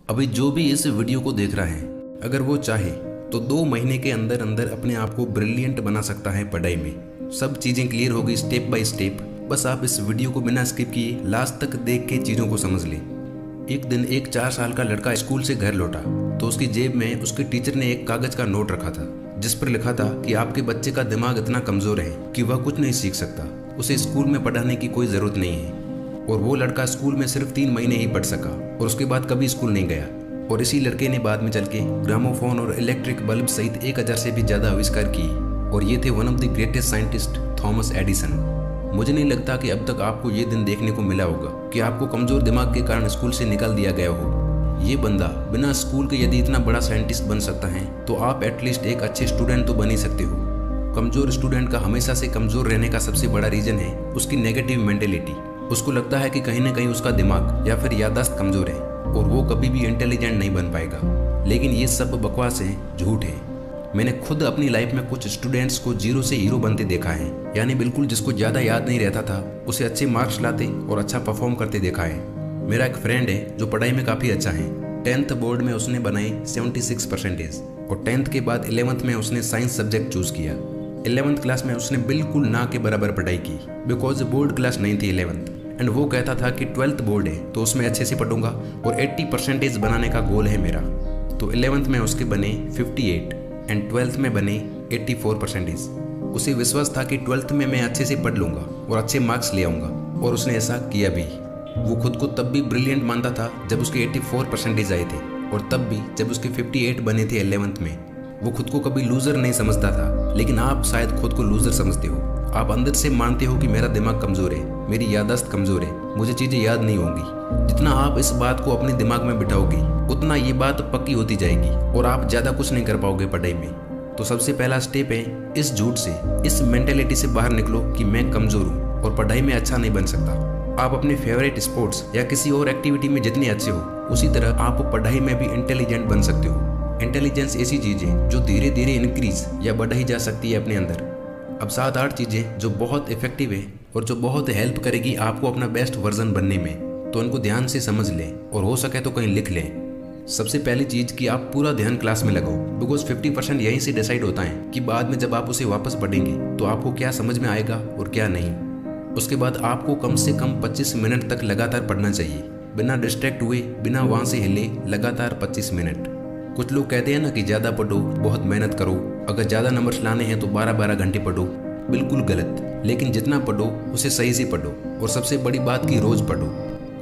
अभी जो भी इस वीडियो को देख रहा है, अगर वो चाहे तो 2 महीने के अंदर अंदर अपने आप को ब्रिलियंट बना सकता है पढ़ाई में। सब चीज़ें क्लियर होगी स्टेप बाय स्टेप। बस आप इस वीडियो को बिना स्किप किए लास्ट तक देख के चीज़ों को समझ लें। एक दिन एक 4 साल का लड़का स्कूल से घर लौटा तो उसकी जेब में उसके टीचर ने एक कागज़ का नोट रखा था जिस पर लिखा था कि आपके बच्चे का दिमाग इतना कमज़ोर है कि वह कुछ नहीं सीख सकता, उसे स्कूल में पढ़ाने की कोई ज़रूरत नहीं है। और वो लड़का स्कूल में सिर्फ 3 महीने ही पढ़ सका और उसके बाद कभी स्कूल नहीं गया। और इसी लड़के ने बाद में चल के ग्रामोफोन और इलेक्ट्रिक बल्ब सहित 1000 से भी ज़्यादा आविष्कार किए और ये थे one of the greatest scientist Thomas Edison. मुझे नहीं लगता कि अब तक आपको ये दिन देखने को मिला होगा कि आपको कमज़ोर दिमाग के कारण स्कूल से निकाल दिया गया हो। ये बंदा बिना स्कूल के यदि इतना बड़ा साइंटिस्ट बन सकता है तो आप एटलीस्ट एक अच्छे स्टूडेंट तो बन ही सकते हो। कमज़ोर स्टूडेंट का हमेशा से कमज़ोर रहने का सबसे बड़ा रीज़न है उसकी नेगेटिव मेंटेलिटी। उसको लगता है कि कहीं ना कहीं उसका दिमाग या फिर याददाश्त कमज़ोर है और वो कभी भी इंटेलिजेंट नहीं बन पाएगा। लेकिन ये सब बकवास है, झूठ है। मैंने खुद अपनी लाइफ में कुछ स्टूडेंट्स को 0 से हीरो बनते देखा है, यानी बिल्कुल जिसको ज़्यादा याद नहीं रहता था उसे अच्छे मार्क्स लाते और अच्छा परफॉर्म करते देखा है। मेरा एक फ्रेंड है जो पढ़ाई में काफ़ी अच्छा है। 10th बोर्ड में उसने बनाई 76% और 10th के बाद 11th में उसने साइंस सब्जेक्ट चूज़ किया। 11th क्लास में उसने बिल्कुल ना के बराबर पढ़ाई की बिकॉज बोर्ड क्लास नहीं थी 11th एंड वो कहता था कि 12th बोर्ड है तो उसमें अच्छे से पढ़ूंगा और 80% बनाने का गोल है मेरा। तो 11th में उसके बने 58 एंड 12th में बने 84%। उसे विश्वास था कि 12th में मैं अच्छे से पढ़ लूँगा और अच्छे मार्क्स ले आऊँगा और उसने ऐसा किया भी। वो खुद को तब भी ब्रिलियंट मानता था जब उसके 84% आए थे और तब भी जब उसके 58 बने थे 11th में। वो खुद को कभी लूज़र नहीं समझता था, लेकिन आप शायद खुद को लूज़र समझते हो। आप अंदर से मानते हो कि मेरा दिमाग कमज़ोर है, मेरी याददाश्त कमज़ोर है, मुझे चीज़ें याद नहीं होंगी। जितना आप इस बात को अपने दिमाग में बिठाओगे उतना ये बात पक्की होती जाएगी और आप ज़्यादा कुछ नहीं कर पाओगे पढ़ाई में। तो सबसे पहला स्टेप है इस झूठ से, इस मेंटेलिटी से बाहर निकलो कि मैं कमज़ोर हूँ और पढ़ाई में अच्छा नहीं बन सकता। आप अपने फेवरेट स्पोर्ट्स या किसी और एक्टिविटी में जितने अच्छे हो उसी तरह आप पढ़ाई में भी इंटेलिजेंट बन सकते हो। इंटेलिजेंस ऐसी चीज़ है जो धीरे धीरे इंक्रीज या बढ़ाई जा सकती है अपने अंदर। अब 7-8 चीज़ें जो बहुत इफेक्टिव है और जो बहुत हेल्प करेगी आपको अपना बेस्ट वर्जन बनने में, तो उनको ध्यान से समझ लें और हो सके तो कहीं लिख लें। सबसे पहली चीज़ कि आप पूरा ध्यान क्लास में लगाओ बिकॉज 50% यहीं से डिसाइड होता है कि बाद में जब आप उसे वापस पढ़ेंगे तो आपको क्या समझ में आएगा और क्या नहीं। उसके बाद आपको कम से कम 25 मिनट तक लगातार पढ़ना चाहिए, बिना डिस्ट्रैक्ट हुए, बिना वहाँ से हिले, लगातार 25 मिनट। कुछ लोग कहते हैं ना कि ज़्यादा पढ़ो, बहुत मेहनत करो, अगर ज़्यादा नंबर्स लाने हैं तो 12-12 घंटे पढ़ो। बिल्कुल गलत। लेकिन जितना पढ़ो उसे सही से पढ़ो और सबसे बड़ी बात कि रोज़ पढ़ो।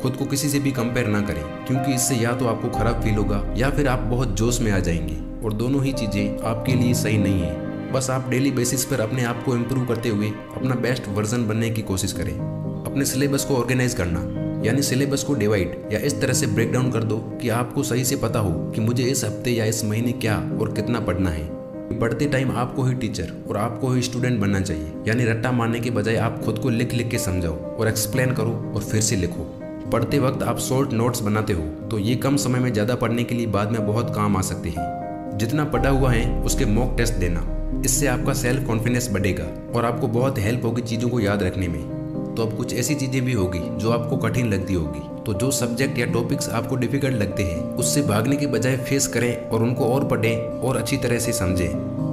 खुद को किसी से भी कंपेयर ना करें क्योंकि इससे या तो आपको ख़राब फील होगा या फिर आप बहुत जोश में आ जाएंगे और दोनों ही चीज़ें आपके लिए सही नहीं है। बस आप डेली बेसिस पर अपने आप को इम्प्रूव करते हुए अपना बेस्ट वर्जन बनने की कोशिश करें। अपने सिलेबस को ऑर्गेनाइज करना, यानी सिलेबस को डिवाइड या इस तरह से ब्रेक डाउन कर दो कि आपको सही से पता हो कि मुझे इस हफ्ते या इस महीने क्या और कितना पढ़ना है। पढ़ते टाइम आपको ही टीचर और आपको ही स्टूडेंट बनना चाहिए, यानी रट्टा मारने के बजाय आप खुद को लिख लिख के समझाओ और एक्सप्लेन करो और फिर से लिखो। पढ़ते वक्त आप शॉर्ट नोट्स बनाते हो तो ये कम समय में ज़्यादा पढ़ने के लिए बाद में बहुत काम आ सकते हैं। जितना पढ़ा हुआ है उसके मॉक टेस्ट देना, इससे आपका सेल्फ कॉन्फिडेंस बढ़ेगा और आपको बहुत हेल्प होगी चीज़ों को याद रखने में। तो अब कुछ ऐसी चीज़ें भी होगी जो आपको कठिन लगती होगी, तो जो सब्जेक्ट या टॉपिक्स आपको डिफिकल्ट लगते हैं उससे भागने के बजाय फेस करें और उनको और पढ़ें और अच्छी तरह से समझें।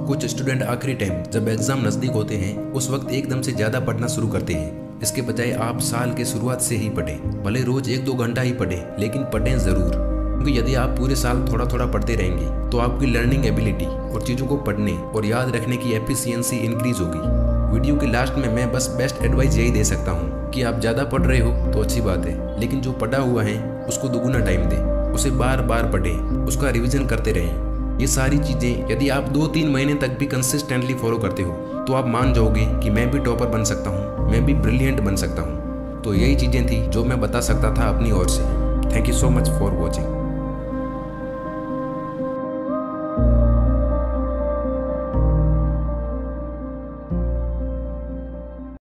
कुछ स्टूडेंट आखिरी टाइम जब एग्ज़ाम नज़दीक होते हैं उस वक्त एकदम से ज़्यादा पढ़ना शुरू करते हैं। इसके बजाय आप साल के शुरुआत से ही पढ़ें, भले रोज़ 1-2 घंटा ही पढ़ें लेकिन पढ़ें ज़रूर, क्योंकि यदि आप पूरे साल थोड़ा थोड़ा पढ़ते रहेंगे तो आपकी लर्निंग एबिलिटी और चीज़ों को पढ़ने और याद रखने की एफिशिएंसी इंक्रीज होगी। वीडियो के लास्ट में मैं बस बेस्ट एडवाइस यही दे सकता हूँ कि आप ज़्यादा पढ़ रहे हो तो अच्छी बात है, लेकिन जो पढ़ा हुआ है उसको दुगुना टाइम दें, उसे बार बार पढ़ें, उसका रिवीजन करते रहें। ये सारी चीज़ें यदि आप 2-3 महीने तक भी कंसिस्टेंटली फॉलो करते हो तो आप मान जाओगे कि मैं भी टॉपर बन सकता हूँ, मैं भी ब्रिलियंट बन सकता हूँ। तो यही चीज़ें थी जो मैं बता सकता था अपनी ओर से। Thank you so much for watching.